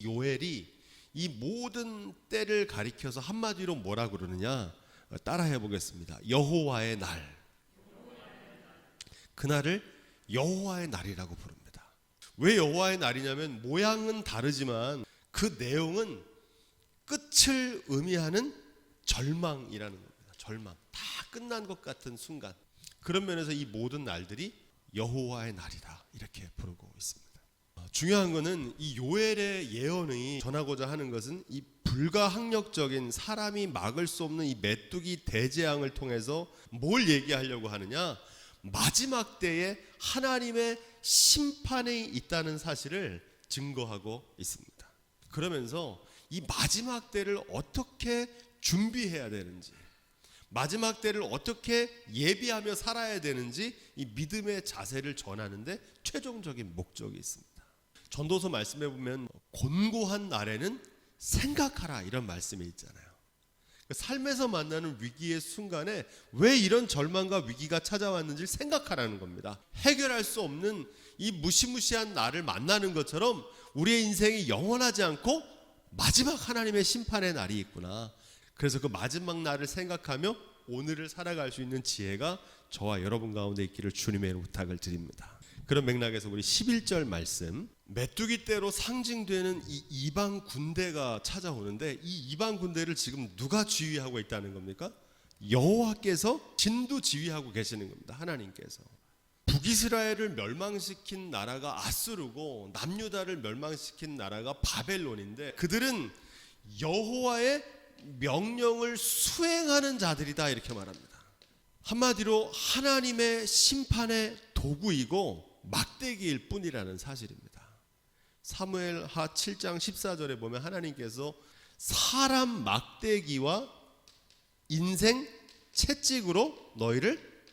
요엘이 이 모든 때를 가리켜서 한마디로 뭐라 그러느냐, 따라해 보겠습니다. 여호와의 날. 그날을 여호와의 날이라고 부릅니다. 왜 여호와의 날이냐면 모양은 다르지만 그 내용은 끝을 의미하는 절망이라는 겁니다. 절망. 다 끝난 것 같은 순간. 그런 면에서 이 모든 날들이 여호와의 날이다 이렇게 부르고 있습니다. 중요한 것은 이 요엘의 예언이 전하고자 하는 것은 이 불가항력적인, 사람이 막을 수 없는 이 메뚜기 대재앙을 통해서 뭘 얘기하려고 하느냐, 마지막 때에 하나님의 심판이 있다는 사실을 증거하고 있습니다. 그러면서 이 마지막 때를 어떻게 준비해야 되는지, 마지막 때를 어떻게 예비하며 살아야 되는지 이 믿음의 자세를 전하는데 최종적인 목적이 있습니다. 전도서 말씀해 보면 곤고한 날에는 생각하라 이런 말씀이 있잖아요. 삶에서 만나는 위기의 순간에 왜 이런 절망과 위기가 찾아왔는지 생각하라는 겁니다. 해결할 수 없는 이 무시무시한 날을 만나는 것처럼 우리의 인생이 영원하지 않고 마지막 하나님의 심판의 날이 있구나. 그래서 그 마지막 날을 생각하며 오늘을 살아갈 수 있는 지혜가 저와 여러분 가운데 있기를 주님의 부탁을 드립니다. 그런 맥락에서 우리 11절 말씀, 메뚜기 떼로 상징되는 이 이방 군대가 찾아오는데 이 이방 군대를 지금 누가 지휘하고 있다는 겁니까? 여호와께서 진두 지휘하고 계시는 겁니다. 하나님께서. 북이스라엘을 멸망시킨 나라가 아수르고 남유다를 멸망시킨 나라가 바벨론인데 그들은 여호와의 명령을 수행하는하 이렇게 말합니다. 한마디로 하나님의 심판의 도구이고 막대기일 뿐이라는 사실입니다. 사무엘하 7장 14절에 보면 하나님께서 사람 막대기와 인생 채찍으로 너희를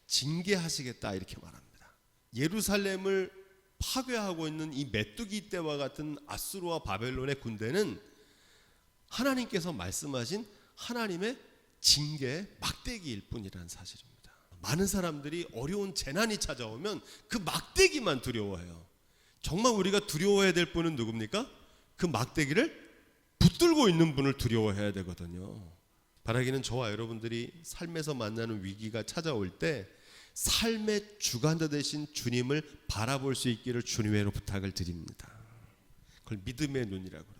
징계하시겠다 이렇게 말합니다. 예루살렘을 파괴하고 있는 이 메뚜기 떼와 같은 아수르와 바벨론의 군대는 하나님께서 말씀하신 하나님의 징계 막대기일 뿐이라는 사실입니다. 많은 사람들이 어려운 재난이 찾아오면 그 막대기만 두려워해요. 정말 우리가 두려워해야 될 분은 누굽니까? 그 막대기를 붙들고 있는 분을 두려워해야 되거든요. 바라기는 저와 여러분들이 삶에서 만나는 위기가 찾아올 때 삶의 주관자 되신 주님을 바라볼 수 있기를 주님으로 부탁을 드립니다. 그걸 믿음의 눈이라고 합니다.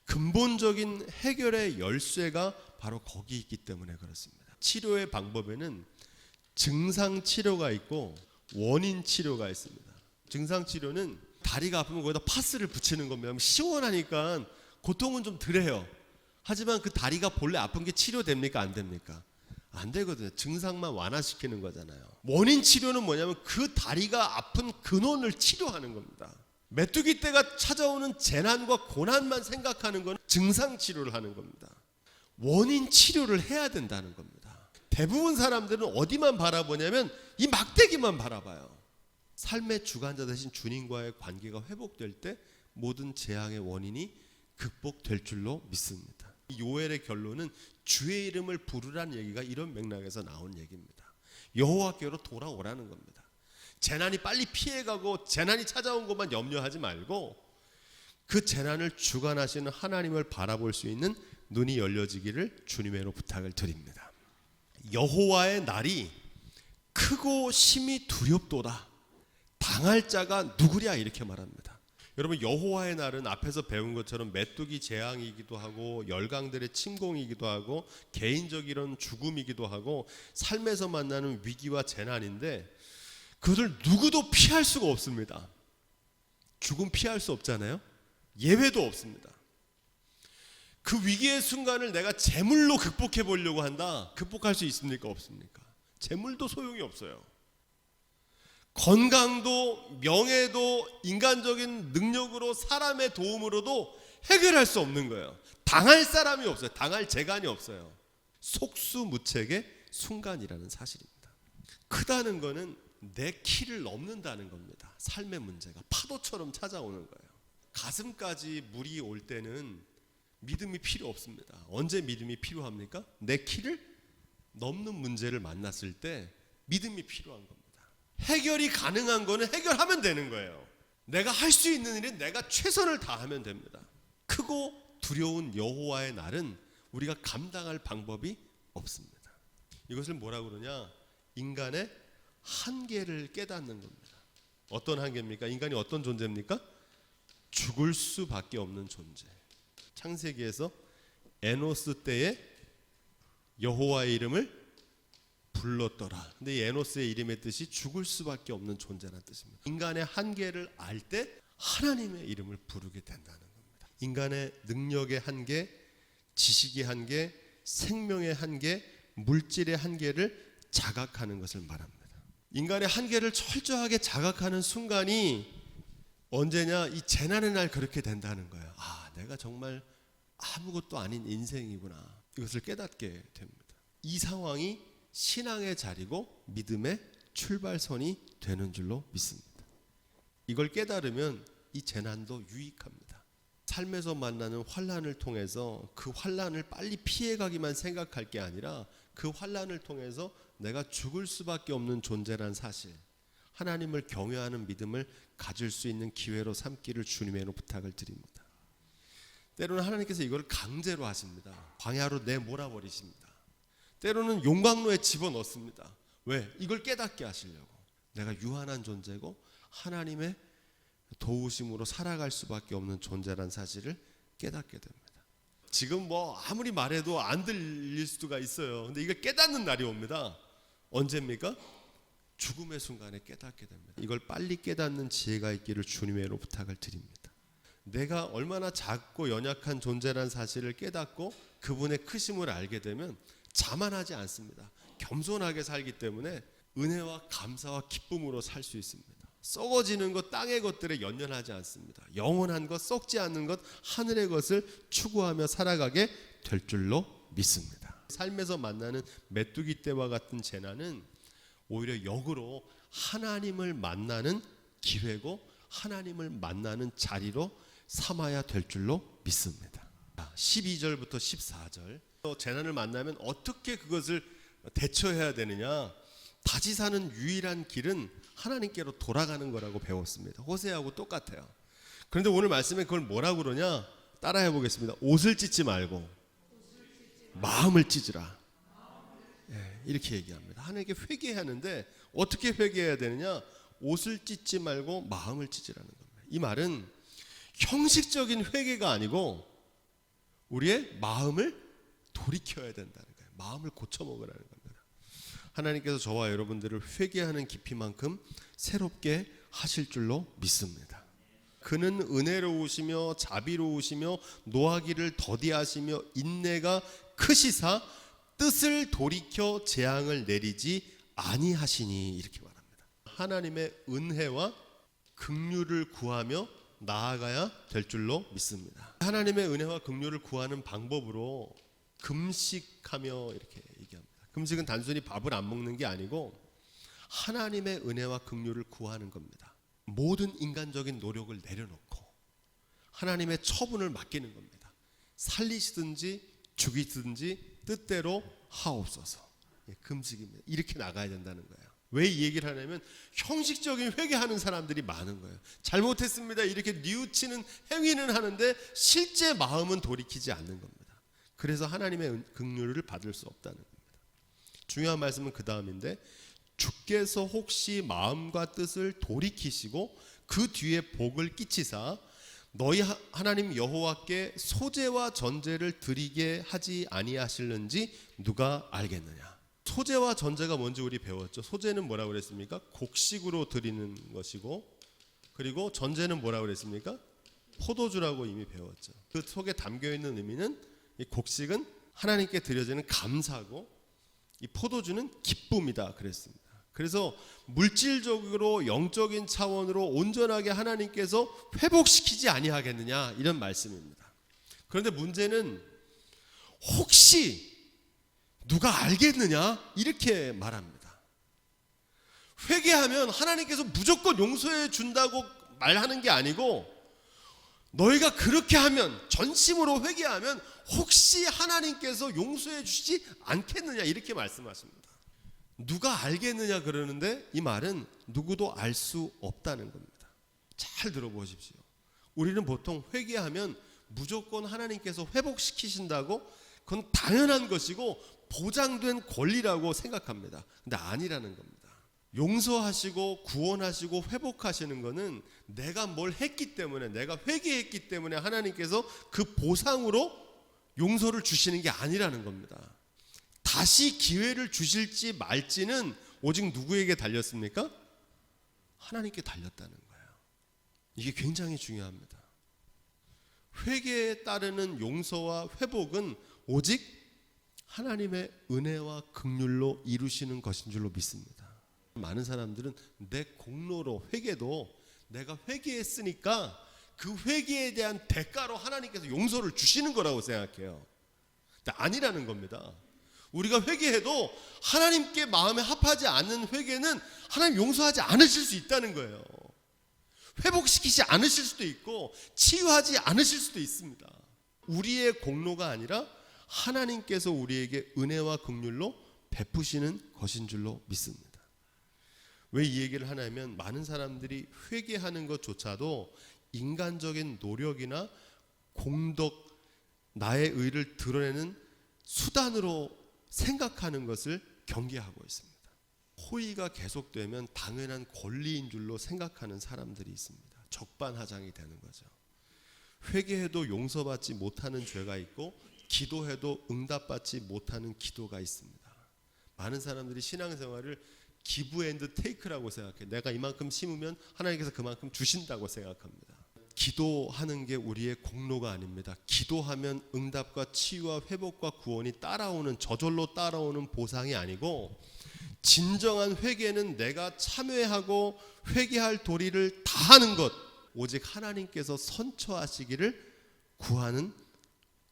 근본적인 해결의 열쇠가 바로 거기 있기 때문에 그렇습니다. 치료의 방법에는 증상 치료가 있고 원인 치료가 있습니다. 증상 치료는 다리가 아프면 거기다 파스를 붙이는 겁니다. 시원하니까 고통은 좀 덜해요. 하지만 그 다리가 본래 아픈 게 치료됩니까? 안 됩니까? 안 되거든요. 증상만 완화시키는 거잖아요. 원인 치료는 뭐냐면 그 다리가 아픈 근원을 치료하는 겁니다. 메뚜기 떼가 찾아오는 재난과 고난만 생각하는 건 증상 치료를 하는 겁니다. 원인 치료를 해야 된다는 겁니다. 대부분 사람들은 어디만 바라보냐면 이 막대기만 바라봐요. 삶의 주관자 되신 주님과의 관계가 회복될 때 모든 재앙의 원인이 극복될 줄로 믿습니다. 요엘의 결론은 주의 이름을 부르라는 얘기가 이런 맥락에서 나온 얘기입니다. 여호와께로 돌아오라는 겁니다. 재난이 빨리 피해가고 재난이 찾아온 것만 염려하지 말고 그 재난을 주관하시는 하나님을 바라볼 수 있는 눈이 열려지기를 주님으로 부탁을 드립니다. 여호와의 날이 크고 심히 두렵도다. 당할 자가 누구랴 이렇게 말합니다. 여러분, 여호와의 날은 앞에서 배운 것처럼 메뚜기 재앙이기도 하고 열강들의 침공이기도 하고 개인적인 죽음이기도 하고 삶에서 만나는 위기와 재난인데 그것을 누구도 피할 수가 없습니다. 죽음 피할 수 없잖아요. 예외도 없습니다. 그 위기의 순간을 내가 재물로 극복해 보려고 한다. 극복할 수 있습니까? 없습니까? 재물도 소용이 없어요. 건강도 명예도 인간적인 능력으로 사람의 도움으로도 해결할 수 없는 거예요. 당할 사람이 없어요. 당할 재간이 없어요. 속수무책의 순간이라는 사실입니다. 크다는 거는 내 키를 넘는다는 겁니다. 삶의 문제가 파도처럼 찾아오는 거예요. 가슴까지 물이 올 때는 믿음이 필요 없습니다. 언제 믿음이 필요합니까? 내 키를 넘는 문제를 만났을 때 믿음이 필요한 겁니다. 해결이 가능한 거는 해결하면 되는 거예요. 내가 할 수 있는 일은 내가 최선을 다하면 됩니다. 크고 두려운 여호와의 날은 우리가 감당할 방법이 없습니다. 이것을 뭐라고 그러냐? 인간의 한계를 깨닫는 겁니다. 어떤 한계입니까? 인간이 어떤 존재입니까? 죽을 수밖에 없는 존재. 창세기에서 에노스 때에 여호와의 이름을 불렀더라. 근데 이 에노스의 이름의 뜻이 죽을 수밖에 없는 존재라는 뜻입니다. 인간의 한계를 알 때 하나님의 이름을 부르게 된다는 겁니다. 인간의 능력의 한계, 지식의 한계, 생명의 한계, 물질의 한계를 자각하는 것을 말합니다. 인간의 한계를 철저하게 자각하는 순간이 언제냐? 이 재난의 날 그렇게 된다는 거예요. 아, 내가 정말 아무것도 아닌 인생이구나. 이것을 깨닫게 됩니다. 이 상황이 신앙의 자리고 믿음의 출발선이 되는 줄로 믿습니다. 이걸 깨달으면 이 재난도 유익합니다. 삶에서 만나는 환난을 통해서 그 환난을 빨리 피해가기만 생각할 게 아니라 그 환난을 통해서 내가 죽을 수밖에 없는 존재란 사실, 하나님을 경외하는 믿음을 가질 수 있는 기회로 삼기를 주님의 부탁을 드립니다. 때로는 하나님께서 이걸 강제로 하십니다. 광야로 내몰아버리십니다. 때로는 용광로에 집어넣습니다. 왜? 이걸 깨닫게 하시려고. 내가 유한한 존재고 하나님의 도우심으로 살아갈 수밖에 없는 존재란 사실을 깨닫게 됩니다. 지금 뭐 아무리 말해도 안 들릴 수가 있어요. 근데 이걸 깨닫는 날이 옵니다. 언제입니까? 죽음의 순간에 깨닫게 됩니다. 이걸 빨리 깨닫는 지혜가 있기를 주님의로 부탁을 드립니다. 내가 얼마나 작고 연약한 존재란 사실을 깨닫고 그분의 크심을 알게 되면 자만하지 않습니다. 겸손하게 살기 때문에 은혜와 감사와 기쁨으로 살 수 있습니다. 썩어지는 것, 땅의 것들에 연연하지 않습니다. 영원한 것, 썩지 않는 것, 하늘의 것을 추구하며 살아가게 될 줄로 믿습니다. 삶에서 만나는 메뚜기 떼와 같은 재난은 오히려 역으로 하나님을 만나는 기회고 하나님을 만나는 자리로 삼아야 될 줄로 믿습니다. 12절부터 14절, 재난을 만나면 어떻게 그것을 대처해야 되느냐. 다시 사는 유일한 길은 하나님께로 돌아가는 거라고 배웠습니다. 호세아하고 똑같아요. 그런데 오늘 말씀에 그걸 뭐라고 그러냐? 따라해 보겠습니다. 옷을 찢지 말고 마음을 찢으라. 이렇게 얘기합니다. 하나님께 회개하는데 어떻게 회개해야 되느냐? 옷을 찢지 말고 마음을 찢으라는 겁니다. 이 말은 형식적인 회개가 아니고 우리의 마음을 돌이켜야 된다는 거예요. 마음을 고쳐먹으라는 겁니다. 하나님께서 저와 여러분들을 회개하는 깊이만큼 새롭게 하실 줄로 믿습니다. 그는 은혜로우시며 자비로우시며 노하기를 더디하시며 인내가 크시사 뜻을 돌이켜 재앙을 내리지 아니하시니, 이렇게 말합니다. 하나님의 은혜와 긍휼을 구하며 나아가야 될 줄로 믿습니다. 하나님의 은혜와 긍휼을 구하는 방법으로 금식하며 이렇게 얘기합니다. 금식은 단순히 밥을 안 먹는 게 아니고 하나님의 은혜와 긍휼을 구하는 겁니다. 모든 인간적인 노력을 내려놓고 하나님의 처분을 맡기는 겁니다. 살리시든지 죽이든지 뜻대로 하옵소서. 금식입니다. 이렇게 나가야 된다는 거예요. 왜 이 얘기를 하냐면 형식적인 회개하는 사람들이 많은 거예요. 잘못했습니다 이렇게 뉘우치는 행위는 하는데 실제 마음은 돌이키지 않는 겁니다. 그래서 하나님의 긍휼을 받을 수 없다는 겁니다. 중요한 말씀은 그 다음인데, 주께서 혹시 마음과 뜻을 돌이키시고 그 뒤에 복을 끼치사 너희 하나님 여호와께 소제와 전제를 드리게 하지 아니하실는지 누가 알겠느냐. 소제와 전제가 뭔지 우리 배웠죠. 소제는 뭐라고 그랬습니까? 곡식으로 드리는 것이고, 그리고 전제는 뭐라고 그랬습니까? 포도주라고 이미 배웠죠. 그 속에 담겨있는 의미는 이 곡식은 하나님께 드려지는 감사고 이 포도주는 기쁨이다 그랬습니다. 그래서 물질적으로 영적인 차원으로 온전하게 하나님께서 회복시키지 아니하겠느냐, 이런 말씀입니다. 그런데 문제는 혹시 누가 알겠느냐, 이렇게 말합니다. 회개하면 하나님께서 무조건 용서해 준다고 말하는 게 아니고, 너희가 그렇게 하면, 전심으로 회개하면 혹시 하나님께서 용서해 주시지 않겠느냐, 이렇게 말씀하십니다. 누가 알겠느냐 그러는데 이 말은 누구도 알 수 없다는 겁니다. 잘 들어보십시오. 우리는 보통 회개하면 무조건 하나님께서 회복시키신다고 그건 당연한 것이고 보장된 권리라고 생각합니다. 근데 아니라는 겁니다. 용서하시고 구원하시고 회복하시는 것은 내가 뭘 했기 때문에, 내가 회개했기 때문에 하나님께서 그 보상으로 용서를 주시는 게 아니라는 겁니다. 다시 기회를 주실지 말지는 오직 누구에게 달렸습니까? 하나님께 달렸다는 거예요. 이게 굉장히 중요합니다. 회개에 따르는 용서와 회복은 오직 하나님의 은혜와 긍휼로 이루시는 것인 줄로 믿습니다. 많은 사람들은 내 공로로 회개도 내가 회개했으니까 그 회개에 대한 대가로 하나님께서 용서를 주시는 거라고 생각해요. 근데 아니라는 겁니다. 우리가 회개해도 하나님께 마음에 합하지 않는 회개는 하나님 용서하지 않으실 수 있다는 거예요. 회복시키지 않으실 수도 있고 치유하지 않으실 수도 있습니다. 우리의 공로가 아니라 하나님께서 우리에게 은혜와 긍휼로 베푸시는 것인 줄로 믿습니다. 왜 이 얘기를 하냐면 많은 사람들이 회개하는 것조차도 인간적인 노력이나 공덕, 나의 의를 드러내는 수단으로 생각하는 것을 경계하고 있습니다. 호의가 계속되면 당연한 권리인 줄로 생각하는 사람들이 있습니다. 적반하장이 되는 거죠. 회개해도 용서받지 못하는 죄가 있고 기도해도 응답받지 못하는 기도가 있습니다. 많은 사람들이 신앙생활을 기브 앤드 테이크라고 생각해요. 내가 이만큼 심으면 하나님께서 그만큼 주신다고 생각합니다. 기도하는 게 우리의 공로가 아닙니다. 기도하면 응답과 치유와 회복과 구원이 따라오는, 저절로 따라오는 보상이 아니고, 진정한 회개는 내가 참회하고 회개할 도리를 다하는 것, 오직 하나님께서 선처하시기를 구하는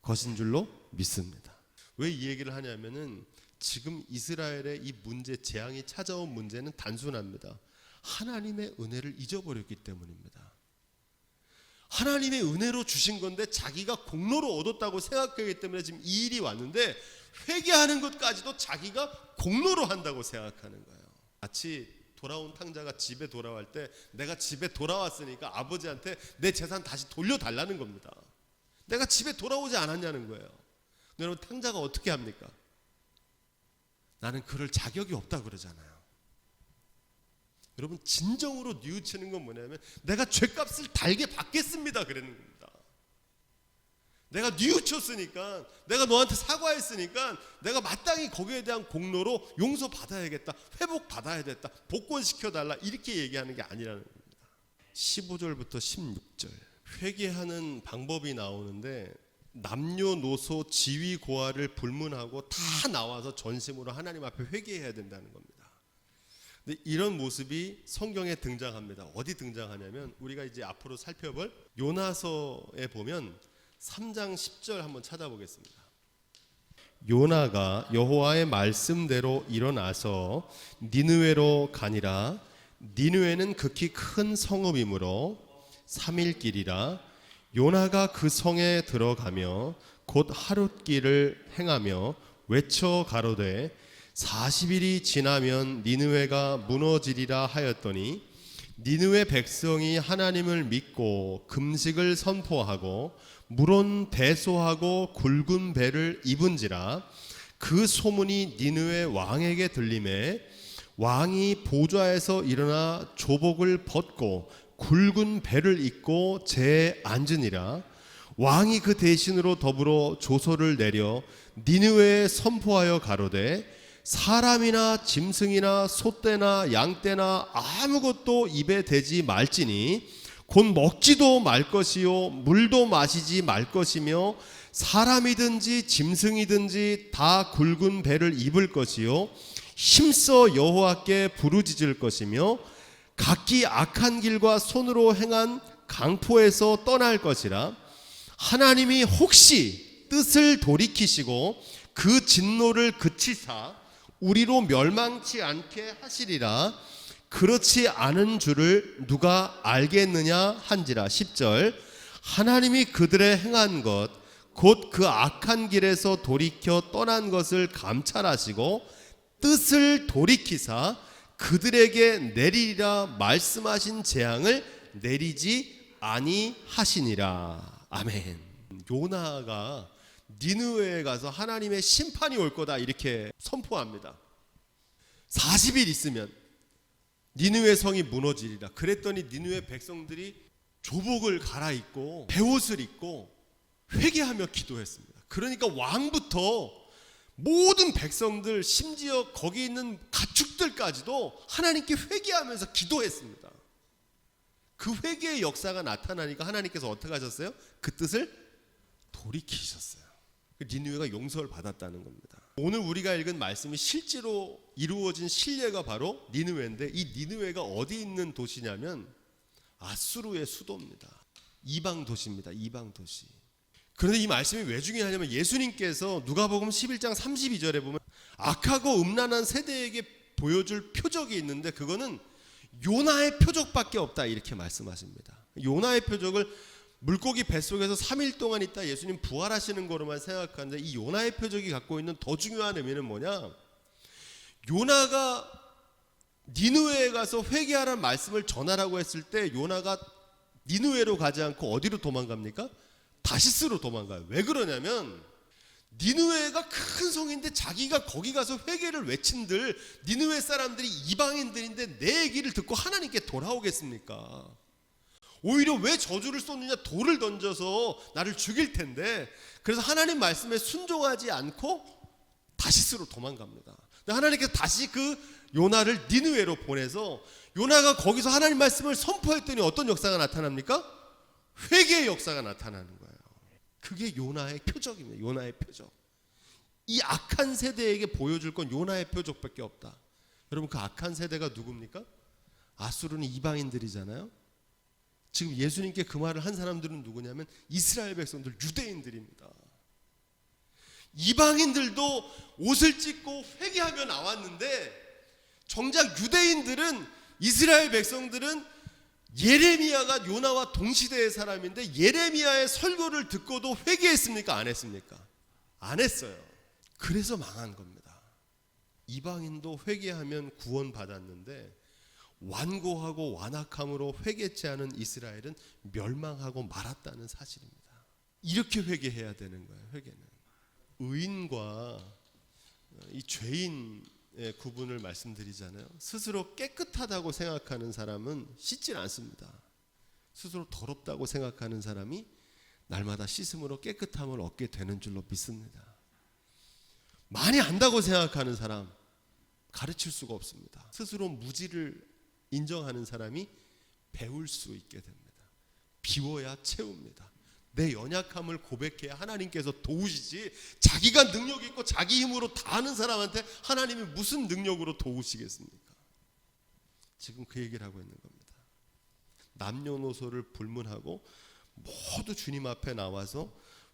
것인 줄로 믿습니다. 왜 이 얘기를 하냐면은 지금 이스라엘의 이 문제, 재앙이 찾아온 문제는 단순합니다. 하나님의 은혜를 잊어버렸기 때문입니다. 하나님의 은혜로 주신 건데 자기가 공로로 얻었다고 생각하기 때문에 지금 이 일이 왔는데, 회개하는 것까지도 자기가 공로로 한다고 생각하는 거예요. 마치 돌아온 탕자가 집에 돌아갈 때 내가 집에 돌아왔으니까 아버지한테 내 재산 다시 돌려달라는 겁니다. 내가 집에 돌아오지 않았냐는 거예요. 여러분, 탕자가 어떻게 합니까? 나는 그럴 자격이 없다 그러잖아요. 여러분, 진정으로 뉘우치는 건 뭐냐면 내가 죄값을 달게 받겠습니다 그러는 겁니다. 내가 뉘우쳤으니까, 내가 너한테 사과했으니까 내가 마땅히 거기에 대한 공로로 용서받아야겠다, 회복받아야겠다, 복권시켜달라, 이렇게 얘기하는 게 아니라는 겁니다. 15절부터 16절 회개하는 방법이 나오는데 남녀노소 지위고하를 불문하고 다 나와서 전심으로 하나님 앞에 회개해야 된다는 겁니다. 근데 이런 모습이 성경에 등장합니다. 어디 등장하냐면 우리가 이제 앞으로 살펴볼 요나서에 보면 3장 10절 한번 찾아보겠습니다. 요나가 여호와의 말씀대로 일어나서 니느웨로 가니라. 니느웨는 극히 큰 성읍이므로 3일 길이라. 요나가 그 성에 들어가며 곧 하룻길을 행하며 외쳐 가로되 40일이 지나면 니느웨가 무너지리라 하였더니, 니느웨 백성이 하나님을 믿고 금식을 선포하고 물온 배소하고 굵은 배를 입은지라. 그 소문이 니느웨 왕에게 들리매 왕이 보좌에서 일어나 조복을 벗고 굵은 배를 입고 재에 앉으니라. 왕이 그 대신으로 더불어 조서를 내려 니느웨에 선포하여 가로되 사람이나 짐승이나 소떼나 양떼나 아무것도 입에 대지 말지니 곧 먹지도 말 것이요 물도 마시지 말 것이며 사람이든지 짐승이든지 다 굵은 배를 입을 것이요 힘써 여호와께 부르짖을 것이며 각기 악한 길과 손으로 행한 강포에서 떠날 것이라. 하나님이 혹시 뜻을 돌이키시고 그 진노를 그치사 우리로 멸망치 않게 하시리라. 그렇지 않은 줄을 누가 알겠느냐 한지라. 10절 하나님이 그들의 행한 것 곧 그 악한 길에서 돌이켜 떠난 것을 감찰하시고 뜻을 돌이키사 그들에게 내리리라 말씀하신 재앙을 내리지 아니하시니라. 아멘. 요나가 니느웨에 가서 하나님의 심판이 올 거다 이렇게 선포합니다. 40일 있으면 니느웨 성이 무너지리라. 그랬더니 니느웨 백성들이 조복을 갈아입고 베옷을 입고 회개하며 기도했습니다. 그러니까 왕부터 모든 백성들, 심지어 거기 있는 가축들까지도 하나님께 회개하면서 기도했습니다. 그 회개의 역사가 나타나니까 하나님께서 어떻게 하셨어요? 그 뜻을 돌이키셨어요. 니느웨가 용서를 받았다는 겁니다. 오늘 우리가 읽은 말씀이 실제로 이루어진 신뢰가 바로 니느웨인데, 이 니느웨가 어디 있는 도시냐면 아수르의 수도입니다. 이방 도시입니다. 이방 도시. 그런데 이 말씀이 왜 중요하냐면 예수님께서 누가복음 11장 32절에 보면 악하고 음란한 세대에게 보여줄 표적이 있는데 그거는 요나의 표적밖에 없다 이렇게 말씀하십니다. 요나의 표적을 물고기 뱃속에서 3일 동안 있다 예수님 부활하시는 거로만 생각하는데, 이 요나의 표적이 갖고 있는 더 중요한 의미는 뭐냐? 요나가 니느웨에 가서 회개하라는 말씀을 전하라고 했을 때 요나가 니느웨로 가지 않고 어디로 도망갑니까? 다시스로 도망가요. 왜 그러냐면 니느웨가 큰 성인데 자기가 거기 가서 회개를 외친들 니느웨 사람들이 이방인들인데 내 얘기를 듣고 하나님께 돌아오겠습니까? 오히려 왜 저주를 쏟느냐? 돌을 던져서 나를 죽일 텐데. 그래서 하나님 말씀에 순종하지 않고 다시스로 도망갑니다. 근데 하나님께서 다시 그 요나를 니느웨로 보내서 요나가 거기서 하나님 말씀을 선포했더니 어떤 역사가 나타납니까? 회개의 역사가 나타나는 거예요. 그게 요나의 표적입니다. 요나의 표적. 이 악한 세대에게 보여줄 건 요나의 표적밖에 없다. 여러분, 그 악한 세대가 누굽니까? 아수르는 이방인들이잖아요. 지금 예수님께 그 말을 한 사람들은 누구냐면 이스라엘 백성들, 유대인들입니다. 이방인들도 옷을 찢고 회개하며 나왔는데 정작 유대인들은, 이스라엘 백성들은 예레미야가 요나와 동시대의 사람인데 예레미야의 설교를 듣고도 회개했습니까? 안 했습니까? 안 했어요. 그래서 망한 겁니다. 이방인도 회개하면 구원받았는데 완고하고 완악함으로 회개치 않은 이스라엘은 멸망하고 말았다는 사실입니다. 이렇게 회개해야 되는 거예요. 회개는 의인과 이 죄인의 구분을 말씀드리잖아요. 스스로 깨끗하다고 생각하는 사람은 씻질 않습니다. 스스로 더럽다고 생각하는 사람이 날마다 씻음으로 깨끗함을 얻게 되는 줄로 믿습니다. 많이 안다고 생각하는 사람 가르칠 수가 없습니다. 스스로 무지를 인정하는 사람이 배울 수 있게 됩니다. 비워야 채웁니다. 내 연약함을 고백해야 하나님께서 도우시지, 자기가 능력 있고 자기 힘으로 다 하는 사람한테 하나님이 무슨 능력으로 도우시겠습니까? 지금 그 얘기를 하고 있는 겁니다. 남녀노소를 불문하고 모두 주님 앞에 나와서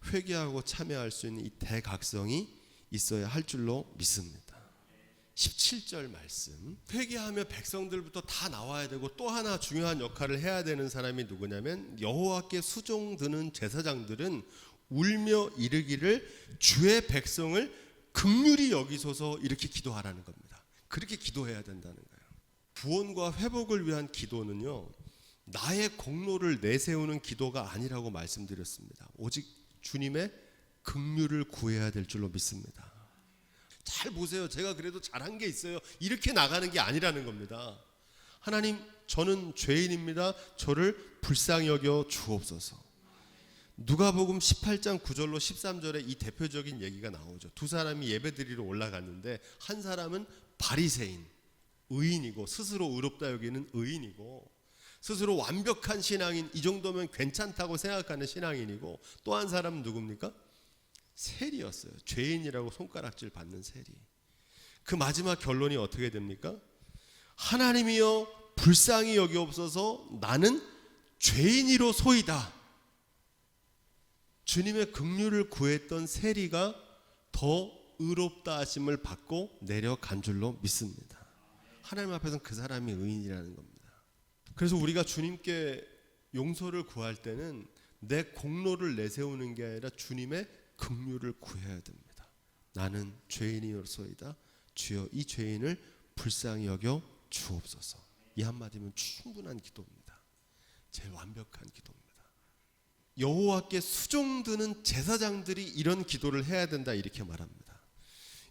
회개하고 참여할 수 있는 이 대각성이 있어야 할 줄로 믿습니다. 17절 말씀, 회개하며 백성들부터 다 나와야 되고 또 하나 중요한 역할을 해야 되는 사람이 누구냐면 여호와께 수종드는 제사장들은 울며 이르기를 주의 백성을 긍휼히 여기소서 이렇게 기도하라는 겁니다. 그렇게 기도해야 된다는 거예요. 구원과 회복을 위한 기도는요, 나의 공로를 내세우는 기도가 아니라고 말씀드렸습니다. 오직 주님의 긍휼을 구해야 될 줄로 믿습니다. 잘 보세요. 제가 그래도 잘한 게 있어요, 이렇게 나가는 게 아니라는 겁니다. 하나님, 저는 죄인입니다. 저를 불쌍히 여겨 주옵소서. 누가복음 18장 9절로 13절에 이 대표적인 얘기가 나오죠. 두 사람이 예배드리러 올라갔는데 한 사람은 바리새인, 의인이고 스스로 의롭다 여기는 의인이고 스스로 완벽한 신앙인, 이 정도면 괜찮다고 생각하는 신앙인이고, 또 한 사람은 누굽니까? 세리였어요. 죄인이라고 손가락질 받는 세리. 그 마지막 결론이 어떻게 됩니까? 하나님이여 불쌍히 여기옵소서, 나는 죄인이로소이다. 주님의 긍휼을 구했던 세리가 더 의롭다 하심을 받고 내려간 줄로 믿습니다. 하나님 앞에서는 그 사람이 의인이라는 겁니다. 그래서 우리가 주님께 용서를 구할 때는 내 공로를 내세우는 게 아니라 주님의 긍휼을 구해야 됩니다. 나는 죄인이로소이다. 주여 이 죄인을 불쌍히 여겨 주옵소서. 이 한마디면 충분한 기도입니다. 제일 완벽한 기도입니다. 여호와께 수종드는 제사장들이 이런 기도를 해야 된다 이렇게 말합니다.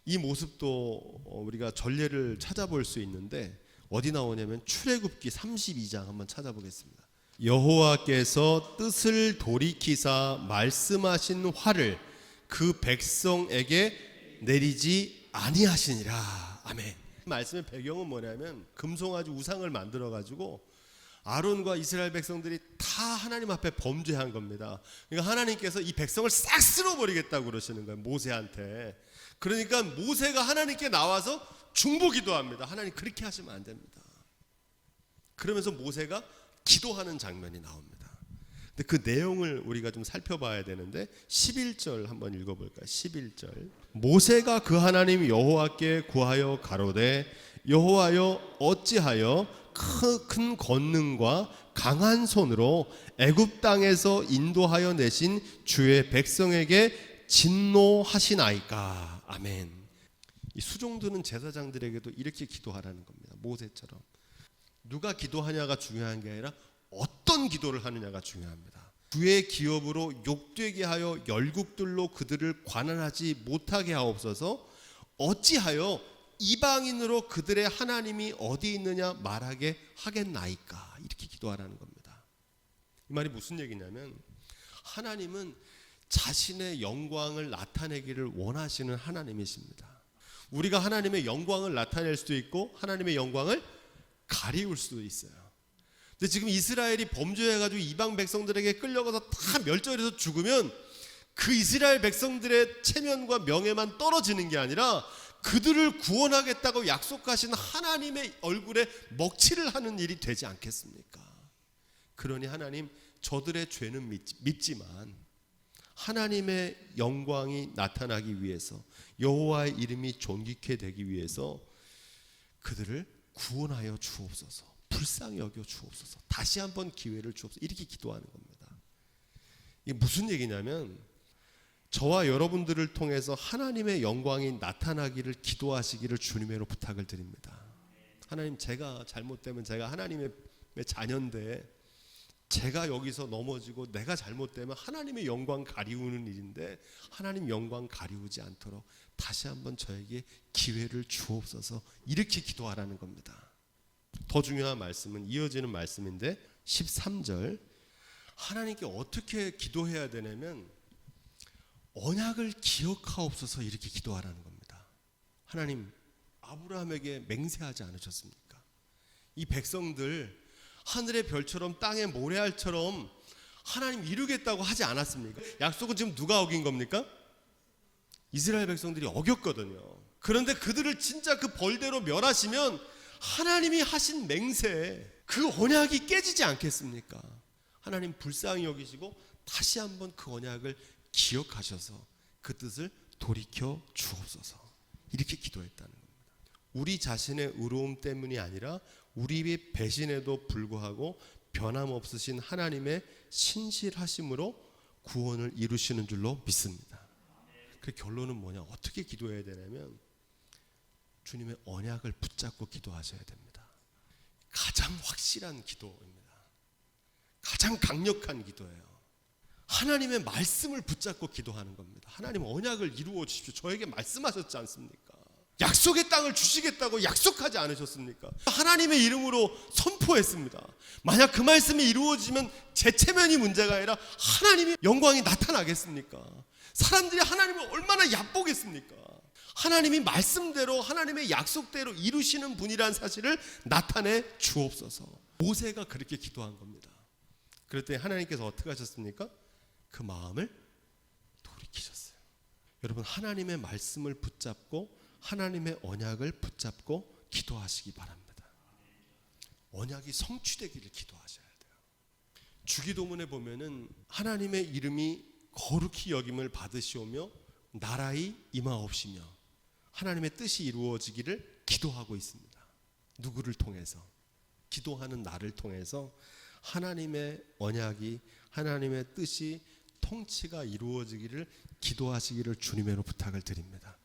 이 모습도 우리가 전례를 찾아볼 수 있는데 어디 나오냐면 출애굽기 32장 한번 찾아보겠습니다. 여호와께서 뜻을 돌이키사 말씀하신 화를 그 백성에게 내리지 아니하시니라. 아멘. 말씀의 배경은 뭐냐면 금송아지 우상을 만들어 가지고 아론과 이스라엘 백성들이 다 하나님 앞에 범죄한 겁니다. 그러니까 하나님께서 이 백성을 싹 쓸어버리겠다고 그러시는 거예요, 모세한테. 그러니까 모세가 하나님께 나와서 중보기도합니다. 하나님 그렇게 하시면 안 됩니다. 그러면서 모세가 기도하는 장면이 나옵니다. 근데 그 내용을 우리가 좀 살펴봐야 되는데 11절 한번 읽어볼까요? 11절. 모세가 그 하나님 여호와께 구하여 가로되 여호와여 어찌하여 큰 권능과 강한 손으로 애굽 땅에서 인도하여 내신 주의 백성에게 진노하시나이까. 아멘. 이 수종드는 제사장들에게도 이렇게 기도하라는 겁니다. 모세처럼. 누가 기도하냐가 중요한 게 아니라 어떤 기도를 하느냐가 중요합니다. 주의 기업으로 욕되게 하여 열국들로 그들을 관할하지 못하게 하옵소서. 어찌하여 이방인으로 그들의 하나님이 어디 있느냐 말하게 하겠나이까. 이렇게 기도하라는 겁니다. 이 말이 무슨 얘기냐면 하나님은 자신의 영광을 나타내기를 원하시는 하나님이십니다. 우리가 하나님의 영광을 나타낼 수도 있고 하나님의 영광을 가리울 수도 있어요. 근데 지금 이스라엘이 범죄해가지고 이방 백성들에게 끌려가서 다 멸절해서 죽으면 그 이스라엘 백성들의 체면과 명예만 떨어지는 게 아니라 그들을 구원하겠다고 약속하신 하나님의 얼굴에 먹칠을 하는 일이 되지 않겠습니까? 그러니 하나님 저들의 죄는 믿지만 하나님의 영광이 나타나기 위해서 여호와의 이름이 존귀케 되기 위해서 그들을 구원하여 주옵소서. 불쌍히 여겨 주옵소서. 다시 한번 기회를 주옵소서. 이렇게 기도하는 겁니다. 이게 무슨 얘기냐면 저와 여러분들을 통해서 하나님의 영광이 나타나기를 기도하시기를 주님으로 부탁을 드립니다. 하나님 제가 잘못되면 제가 하나님의 자녀인데 제가 여기서 넘어지고 내가 잘못되면 하나님의 영광 가리우는 일인데 하나님 영광 가리우지 않도록 다시 한번 저에게 기회를 주옵소서. 이렇게 기도하라는 겁니다. 더 중요한 말씀은 이어지는 말씀인데 13절 하나님께 어떻게 기도해야 되냐면 언약을 기억하옵소서. 이렇게 기도하라는 겁니다. 하나님 아브라함에게 맹세하지 않으셨습니까? 이 백성들 하늘의 별처럼 땅의 모래알처럼 하나님 이루겠다고 하지 않았습니까? 약속은 지금 누가 어긴 겁니까? 이스라엘 백성들이 어겼거든요. 그런데 그들을 진짜 그 벌대로 멸하시면 하나님이 하신 맹세 그 언약이 깨지지 않겠습니까? 하나님 불쌍히 여기시고 다시 한번 그 언약을 기억하셔서 그 뜻을 돌이켜 주옵소서. 이렇게 기도했다는 겁니다. 우리 자신의 의로움 때문이 아니라 우리의 배신에도 불구하고 변함없으신 하나님의 신실하심으로 구원을 이루시는 줄로 믿습니다. 그 결론은 뭐냐? 어떻게 기도해야 되냐면 주님의 언약을 붙잡고 기도하셔야 됩니다. 가장 확실한 기도입니다. 가장 강력한 기도예요. 하나님의 말씀을 붙잡고 기도하는 겁니다. 하나님 언약을 이루어 주십시오. 저에게 말씀하셨지 않습니까? 약속의 땅을 주시겠다고 약속하지 않으셨습니까? 하나님의 이름으로 선포했습니다. 만약 그 말씀이 이루어지면 제 체면이 문제가 아니라 하나님의 영광이 나타나겠습니까? 사람들이 하나님을 얼마나 얕보겠습니까? 하나님이 말씀대로 하나님의 약속대로 이루시는 분이라는 사실을 나타내 주옵소서. 모세가 그렇게 기도한 겁니다. 그랬더니 하나님께서 어떻게 하셨습니까? 그 마음을 돌이키셨어요. 여러분 하나님의 말씀을 붙잡고 하나님의 언약을 붙잡고 기도하시기 바랍니다. 언약이 성취되기를 기도하셔야 돼요. 주기도문에 보면은 하나님의 이름이 거룩히 여김을 받으시오며 나라의 임하옵시며 하나님의 뜻이 이루어지기를 기도하고 있습니다. 누구를 통해서? 기도하는 나를 통해서 하나님의 언약이 하나님의 뜻이 통치가 이루어지기를 기도하시기를 주님으로 부탁을 드립니다.